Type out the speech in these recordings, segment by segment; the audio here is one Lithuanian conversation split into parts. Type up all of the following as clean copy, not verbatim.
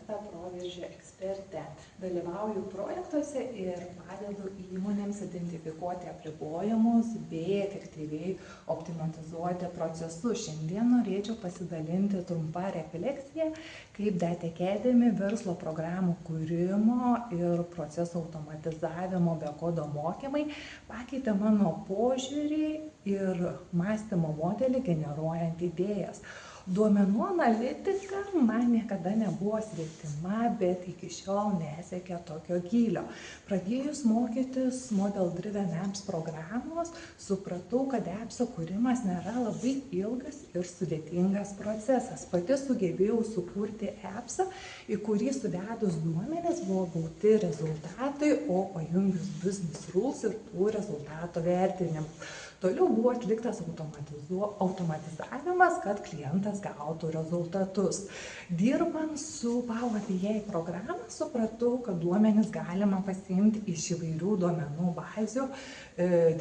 Marta, Proveržio ekspertė. Dalyvauju projektuose ir padedu įmonėms identifikuoti apribojimus bei efektyviai optimatizuoti procesus. Šiandien norėčiau pasidalinti trumpą refleksiją, kaip DATE Academy verslo programų kūrimo ir proceso automatizavimo be kodo mokymai pakeitė mano požiūrį ir mąstymo modelį generuojant idėjas. Duomenų analitika man niekada nebuvo svetima, bet iki šiol nesiekia tokio gylio. Pradėjus mokytis Model Driven Apps programos, supratau, kad appso kūrimas nėra labai ilgas ir sudėtingas procesas. Pati sugebėjau sukurti appsą, į kurį suvedus duomenis buvo gauti rezultatai, o pajungius business rules ir tų rezultatų vertinimus. Toliau buvo atliktas automatizavimas, kad klientas gautų rezultatus. Dirbant su Power BI programa, supratau, kad duomenis galima pasiimti iš įvairių duomenų bazių,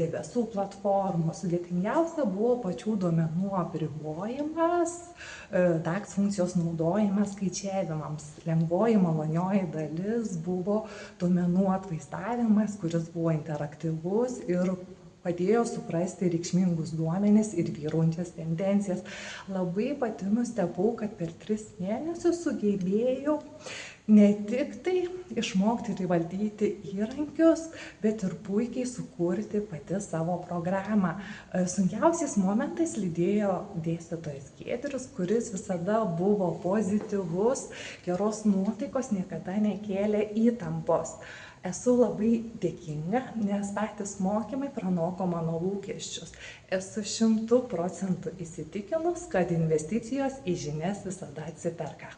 debesų platformų. Sudėtingiausia buvo pačių duomenų apribojimas, DAX funkcijos naudojimas skaičiavimams. Lengvoji malonioji dalis buvo duomenų atvaizdavimas, kuris buvo interaktyvus ir padėjo suprasti reikšmingus duomenis ir vyraujančias tendencijas. Labai pati nustebau, kad per 3 mėnesius sugebėjau ne tik tai išmokti ir įvaldyti įrankius, bet ir puikiai sukurti pati savo programą. Sunkiausiais momentais lydėjo dėstytojas Giedrius, kuris visada buvo pozityvus, geros nuotaikos, niekada nekėlė įtampos. Esu labai dėkinga, nes patys mokymai pranoko mano lūkesčius. Esu 100% įsitikinus, kad investicijos į žinias visada atsiperka.